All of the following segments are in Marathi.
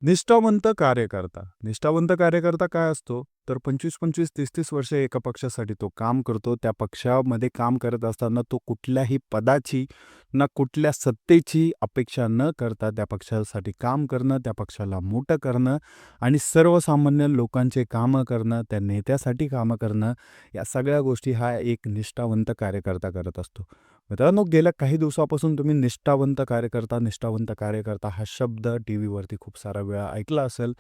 निष्ठावंत कार्यकर्ता. निष्ठावंत कार्यकर्ता काय असतो? तर 25-25, 30-30 वर्ष एका पक्षासाठी तो काम करतो. त्या पक्षामध्ये काम करत असताना तो कुठल्याही पदाची ना कुठल्या सत्तेची अपेक्षा न करता त्या पक्षासाठी काम करणं, त्या पक्षाला मोठं करणं आणि सर्वसामान्य लोकांचे कामं करणं, त्या नेत्यासाठी कामं करणं, या सगळ्या गोष्टी हा एक निष्ठावंत कार्यकर्ता करत असतो. मित्रांनो, गेल्या काही दिवसापासून तुम्ही निष्ठावंत कार्यकर्ता हा शब्द टीव्हीवरती खूप सारा वेळा ऐकला असेल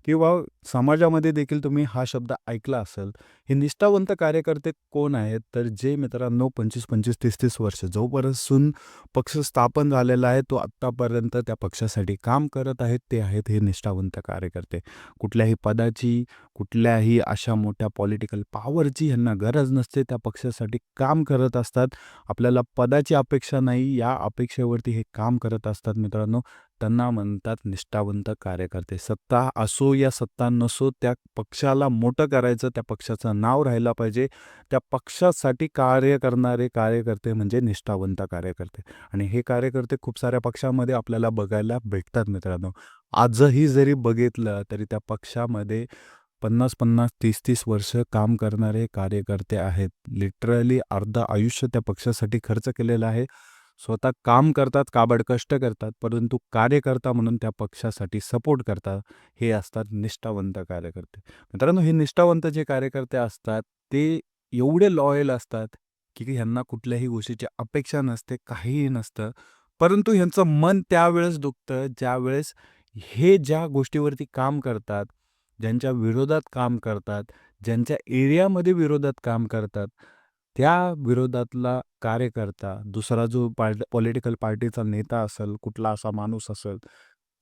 किंवा समाजामध्ये देखील तुम्ही हा शब्द ऐकला असेल. हे निष्ठावंत कार्यकर्ते कोण आहेत? तर जे मित्रांनो 25-25, 30-30 वर्ष जोपासून पक्ष स्थापन झालेला आहे, तो आत्तापर्यंत त्या पक्षासाठी काम करत आहेत, ते आहेत हे निष्ठावंत कार्यकर्ते. कुठल्याही पदाची, कुठल्याही अशा मोठ्या पॉलिटिकल पॉवरची ह्यांना गरज नसते. त्या पक्षासाठी काम करत असतात. आपल्याला पदाची अपेक्षा नाही, या अपेक्षेवरती हे काम करत असतात मित्रांनो. त्यांना म्हणतात निष्ठावंत कार्यकर्ते. सत्ता असो या सत्ता नसो, त्या पक्षाला मोठं करायचं, त्या पक्षाचं नाव राहायला पाहिजे. त्या पक्षासाठी कार्य करणारे कार्यकर्ते म्हणजे निष्ठावंत कार्यकर्ते. आणि हे कार्यकर्ते खूप साऱ्या पक्षामध्ये आपल्याला बघायला भेटतात मित्रांनो. आजही जरी बघितलं तरी त्या पक्षामध्ये 50-50, 30-30 वर्ष काम करणारे कार्यकर्ते आहेत. लिटरली अर्ध आयुष्य त्या पक्षासाठी खर्च केलेलं आहे. स्वतः काम करतात, काबड कष्ट करतात, परंतु कार्यकर्ता म्हणून त्या पक्षासाठी सपोर्ट करतात. हे असतात निष्ठावंत कार्यकर्ते. मित्रांनो, हे निष्ठावंत जे कार्यकर्ते असतात, ते एवढे लॉयल असतात, की ह्यांना कुठल्याही गोष्टीची अपेक्षा नसते, काहीही नसतं. परंतु ह्यांचं मन त्यावेळेस दुखतं, ज्यावेळेस हे ज्या गोष्टीवरती काम करतात, ज्यांच्या विरोधात काम करतात, ज्यांच्या एरियामध्ये विरोधात काम करतात, त्या विरोधातला कार्यकर्ता, दुसरा जो पॉलिटिकल पार्टीचा नेता असेल, कुठला असा माणूस असेल,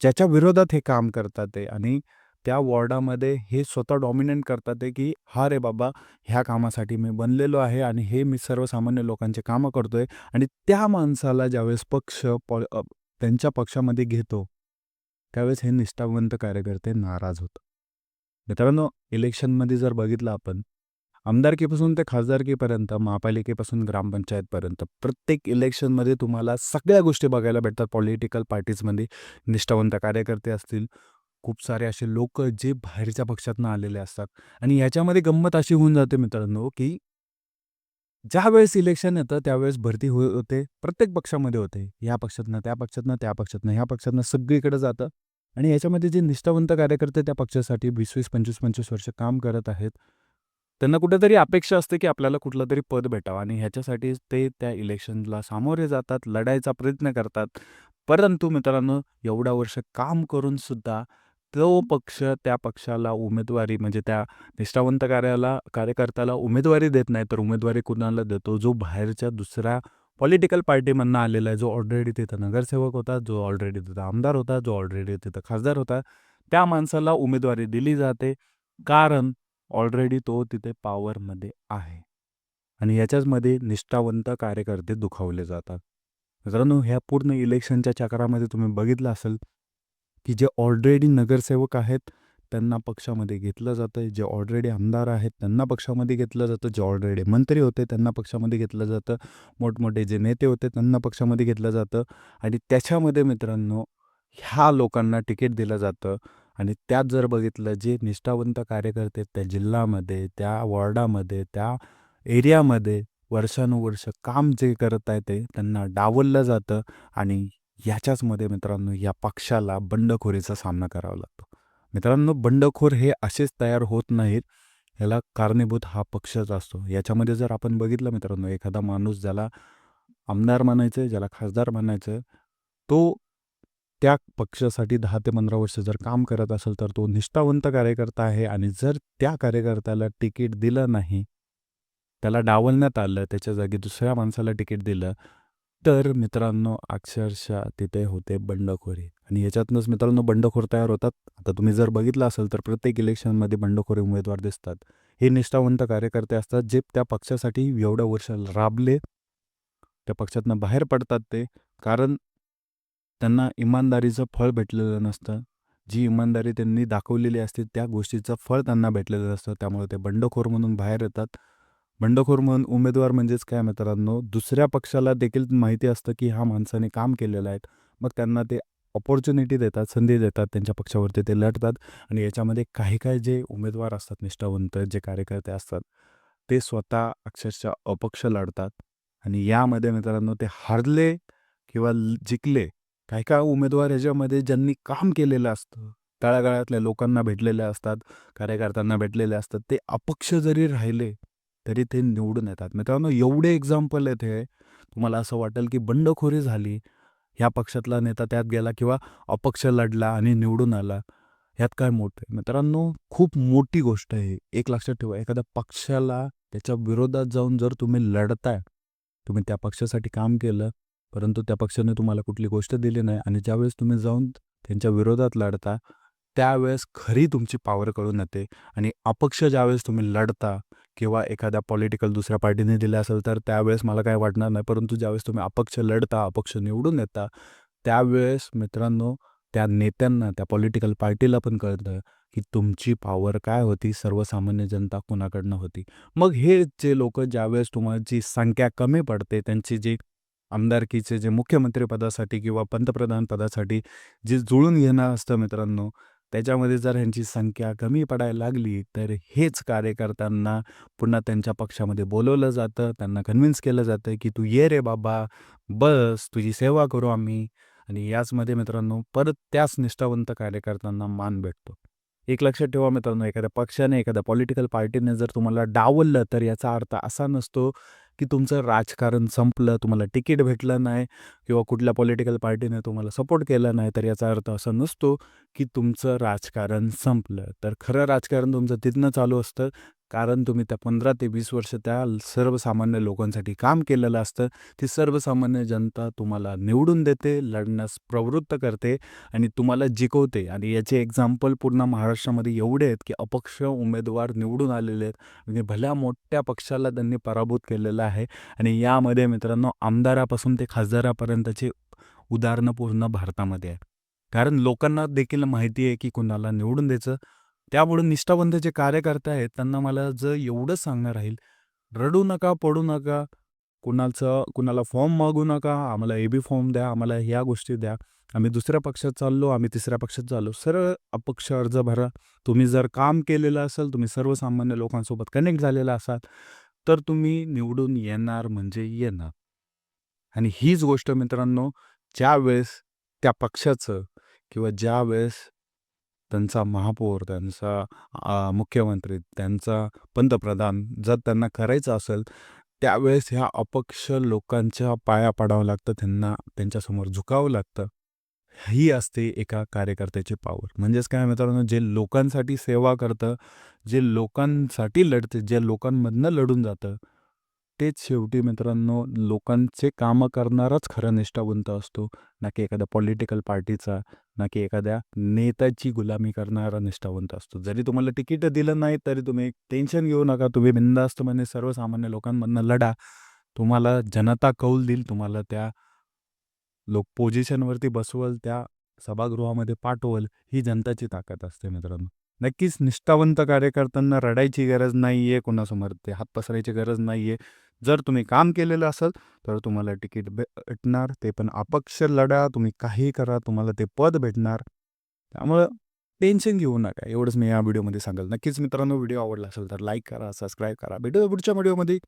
ज्याच्या विरोधात हे काम करतात आहे आणि त्या वॉर्डामध्ये हे स्वतः डॉमिनेट करतात आहे, की "हां रे बाबा, ह्या कामासाठी मी बनलेलो आहे आणि हे मी सर्वसामान्य लोकांचे कामं करतोय." आणि त्या माणसाला ज्यावेळेस त्यांच्या पक्षामध्ये घेतो, त्यावेळेस हे निष्ठावंत कार्यकर्ते नाराज होतात. मित्रांनो, इलेक्शनमध्ये जर बघितलं आपण, आमदारकीपासून ते खासदारकीपर्यंत, महापालिकेपासून ग्रामपंचायतपर्यंत प्रत्येक इलेक्शनमध्ये तुम्हाला सगळ्या गोष्टी बघायला भेटतात. पॉलिटिकल पार्टीजमध्ये निष्ठावंत कार्यकर्ते असतील, खूप सारे असे लोकं जे बाहेरच्या पक्षातनं आलेले असतात आणि ह्याच्यामध्ये गंमत अशी होऊन जाते मित्रांनो, की ज्यावेळेस इलेक्शन येतं त्यावेळेस भरती होते. प्रत्येक पक्षामध्ये होते. ह्या पक्षातनं, त्या पक्षातनं, त्या पक्षातनं, ह्या पक्षातनं सगळीकडे जातं आणि याच्यामध्ये जे निष्ठावंत कार्यकर्ते त्या पक्षासाठी 20-20, 25-25 वर्ष काम करत आहेत. त्यांना कुठेतरी अपेक्षा असते, की आपल्याला कुठलं तरी पद भेटावं आणि ह्याच्यासाठी ते त्या इलेक्शनला सामोरे जातात, लढायचा प्रयत्न करतात. परंतु मित्रांनो, एवढा वर्ष काम करून सुद्धा तो पक्ष त्या पक्षाला उमेदवारी म्हणजे त्या निष्ठावंत कार्यकर्त्याला उमेदवारी देत नाही, तर उमेदवारी कुणाला देतो? जो बाहेरच्या दुसऱ्या पॉलिटिकल पार्टीमधनं आलेला आहे, जो ऑलरेडी तिथं नगरसेवक होता, जो ऑलरेडी तिथं आमदार होता, जो ऑलरेडी तिथं खासदार होता, त्या माणसाला उमेदवारी दिली जाते. कारण ऑलरेडी तो तिथे पॉवरमध्ये आहे. आणि याच्याचमध्ये निष्ठावंत कार्यकर्ते दुखावले जातात. मित्रांनो, ह्या पूर्ण इलेक्शनच्या चक्रामध्ये तुम्ही बघितलं असेल, की जे ऑलरेडी नगरसेवक आहेत, त्यांना पक्षामध्ये घेतलं जातं. जे ऑलरेडी आमदार आहेत, त्यांना पक्षामध्ये घेतलं जातं. जे ऑलरेडी मंत्री होते, त्यांना पक्षामध्ये घेतलं जातं. मोठमोठे जे नेते होते, त्यांना पक्षामध्ये घेतलं जातं. आणि त्याच्यामध्ये मित्रांनो, ह्या लोकांना तिकीट दिलं जातं. आणि त्यात जर बघितलं, जे निष्ठावंत कार्यकर्ते आहेत, त्या जिल्ह्यामध्ये, त्या वॉर्डामध्ये, त्या एरियामध्ये वर्षानुवर्ष काम जे करत आहेत ते त्यांना डावललं जातं आणि ह्याच्याचमध्ये मित्रांनो या पक्षाला बंडखोरीचा सामना करावा लागतो. मित्रांनो, बंडखोर हे असेच तयार होत नाहीत. ह्याला कारणीभूत हा पक्षच असतो. याच्यामध्ये जर आपण बघितलं मित्रांनो, एखादा माणूस ज्याला आमदार म्हणायचं, ज्याला खासदार म्हणायचं, तो त्या पक्षासाठी 10 ते 15 वर्ष जर काम करत असेल, तर तो निष्ठावंत कार्यकर्ता आहे आणि जर त्या कार्यकर्त्याला तिकीट दिलं नाही, त्याला डावलण्यात आलं, त्याच्या जागी दुसऱ्या माणसाला तिकीट दिलं, तर मित्रांनो अक्षरशः तिथे होते बंडखोरी आणि याच्यातनंच मित्रांनो बंडखोर तयार होतात. आता तुम्ही जर बघितलं असेल, तर प्रत्येक इलेक्शनमध्ये बंडखोरी उमेदवार दिसतात. हे निष्ठावंत कार्यकर्ते असतात, जे त्या पक्षासाठी एवढ्या वर्ष राबले, त्या पक्षातनं बाहेर पडतात ते. कारण त्यांना इमानदारीचं फळ भेटलेलं नसतं. जी इमानदारी त्यांनी दाखवलेली असते, त्या गोष्टीचं फळ त्यांना भेटलेलं नसतं. त्यामुळे ते बंडखोर म्हणून बाहेर येतात. बंडखोर म्हणून उमेदवार म्हणजेच काय मित्रांनो, दुसऱ्या पक्षाला देखील माहिती असतं, की ह्या माणसाने काम केलेलं आहे. मग त्यांना ते अपॉर्च्युनिटी देतात, संधी देतात, त्यांच्या पक्षावरती ते लढतात आणि याच्यामध्ये काही जे उमेदवार असतात, निष्ठावंत जे कार्यकर्ते असतात, ते स्वतः अक्षरशः अपक्ष लढतात आणि यामध्ये मित्रांनो ते हारले किंवा जिंकले. काही उमेदवार ह्याच्यामध्ये ज्यांनी काम केलेलं असतं, तळागाळातल्या लोकांना भेटलेले असतात, कार्यकर्त्यांना भेटलेले असतात, ते अपक्ष जरी राहिले, तरी ते निवडून येतात. मित्रांनो, एवढे एक्झाम्पल आहेत हे. तुम्हाला असं वाटेल की बंडखोरी झाली, ह्या पक्षातला नेता त्यात गेला किंवा अपक्ष लढला आणि निवडून आला. ह्यात काय मोठं आहे? मित्रांनो, खूप मोठी गोष्ट आहे. एक लक्षात ठेवा, एखाद्या पक्षाला त्याच्या विरोधात जाऊन जर तुम्ही लढताय, तुम्ही त्या पक्षासाठी काम केलं, परंतु त्या पक्षाने तुम्हाला कुठली गोष्ट दिली नाही आणि ज्यावेळेस तुम्ही जाऊन त्यांच्या विरोधात लढता, त्यावेळेस खरी तुमची पॉवर कळून येते आणि अपक्ष ज्यावेळेस तुम्ही लढता किंवा एखाद्या पॉलिटिकल दुसऱ्या पार्टीने दिलं असेल, तर त्यावेळेस मला काही वाटणार नाही. परंतु ज्यावेळेस तुम्ही अपक्ष लढता, अपक्ष निवडून येता, त्यावेळेस मित्रांनो, त्या नेत्यांना, त्या पॉलिटिकल पार्टीला पण कळतं, की तुमची पॉवर काय होती, सर्वसामान्य जनता कोणाकडनं होती. मग हे जे लोकं ज्यावेळेस तुमची संख्या कमी पडते, त्यांची जी आमदारकीचे जे मुख्यमंत्री पदासाठी किंवा पंतप्रधान पदासाठी जे जुळून घेणं असतं मित्रांनो, त्याच्यामध्ये जर ह्यांची संख्या कमी पडायला लागली, तर हेच कार्यकर्त्यांना पुन्हा त्यांच्या पक्षामध्ये बोलवलं जातं. त्यांना कन्व्हिन्स केलं जातं, की "तू ये रे बाबा, बस, तुझी सेवा करू आम्ही." आणि याचमध्ये मित्रांनो परत त्याच निष्ठावंत कार्यकर्त्यांना मान भेटतो. एक लक्षात ठेवा मित्रांनो, एखाद्या पक्षाने, एखाद्या पॉलिटिकल पार्टीने जर तुम्हाला डावललं, तर याचा अर्थ असा नसतो, की तुमचं राजकारण संपलं, तुम्हाला तिकीट भेटलं नाही किंवा कुठल्या पॉलिटिकल पार्टीने तुम्हाला सपोर्ट केला नाही, तर याचा अर्थ असा नसतो, की तुमचं राजकारण संपलं. तर खरं राजकारण तुमचं तिथनं चालू असतं, कारण तुम्ही त्या 15 ते 20 वर्ष त्या सर्वसामान्य लोकांसाठी काम केलेलं असतं. ती सर्वसामान्य जनता तुम्हाला निवडून देते, लढण्यास प्रवृत्त करते आणि तुम्हाला जिंकवते आणि याचे एक्झाम्पल पूर्ण महाराष्ट्रामध्ये एवढे आहेत, की अपक्ष उमेदवार निवडून आलेले आहेत. म्हणजे भल्या मोठ्या पक्षाला त्यांनी पराभूत केलेलं आहे आणि यामध्ये मित्रांनो आमदारापासून ते खासदारापर्यंतचे उदाहरणं पूर्ण भारतामध्ये आहे. कारण लोकांना देखील माहिती आहे, की कुणाला निवडून द्यायचं. त्यामुळे निष्ठावंत जे कार्यकर्ते आहेत, त्यांना मला जर एवढंच सांगणं राहील, रडू नका, पडू नका. कुणाला फॉर्म मागू नका, आम्हाला ए-बी फॉर्म द्या, आम्हाला ह्या गोष्टी द्या. आम्ही दुसऱ्या पक्षात चाललो, आम्ही तिसऱ्या पक्षात चाललो. सरळ अपक्ष अर्ज भरा. तुम्ही जर काम केलेलं असेल, तुम्ही सर्वसामान्य लोकांसोबत कनेक्ट झालेला असाल, तर तुम्ही निवडून येणार म्हणजे येणार. आणि हीच गोष्ट मित्रांनो, ज्यावेळेस त्या पक्षाचं किंवा ज्यावेळेस त्यांचा महापौर, त्यांचा मुख्यमंत्री, त्यांचा पंतप्रधान जर त्यांना करायचं असेल, त्यावेळेस ह्या अपक्ष लोकांच्या पाया पडावं लागतं, त्यांना त्यांच्यासमोर झुकावं लागतं. ही असते एका कार्यकर्त्याची पॉवर. म्हणजेच काय मित्रांनो, जे लोकांसाठी सेवा करतं, जे लोकांसाठी लढते, जे लोकांमधनं लढून जातं, तेच शेवटी मित्रांनो लोकांचे कामं करणाराच खरा निष्ठावंत असतो, ना की एखाद्या पॉलिटिकल पार्टीचा, ना की एखाद्या नेत्याची गुलामी करणारा निष्ठावंत असतो. जरी तुम्हाला तिकीट दिलं नाही, तरी तुम्ही टेन्शन घेऊ नका. तुम्ही बिनधास्तपणे सर्वसामान्य लोकांमधनं लढा. तुम्हाला जनता कौल देईल, तुम्हाला त्या लोक पोझिशनवरती बसवल, त्या सभागृहामध्ये पाठवल, ही जनताची ताकद असते मित्रांनो. नक्कीच निष्ठावंत कार्यकर्त्यांना रडायची गरज नाही आहे, कोणासमोर ते हात पसरायची गरज नाही आहे. जर तुम्ही काम केलेलं असेल, तर तुम्हाला तिकीट भेटणार. ते पण अपक्ष लढा, तुम्ही काहीही करा, तुम्हाला ते पद भेटणार. त्यामुळं टेन्शन घेऊ नका. एवढंच मी या व्हिडिओमध्ये सांगेल. नक्कीच मित्रांनो, व्हिडिओ आवडला असेल तर लाईक करा, सबस्क्राईब करा. भेटूया पुढच्या व्हिडिओमध्ये.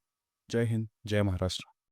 जय हिंद, जय महाराष्ट्र.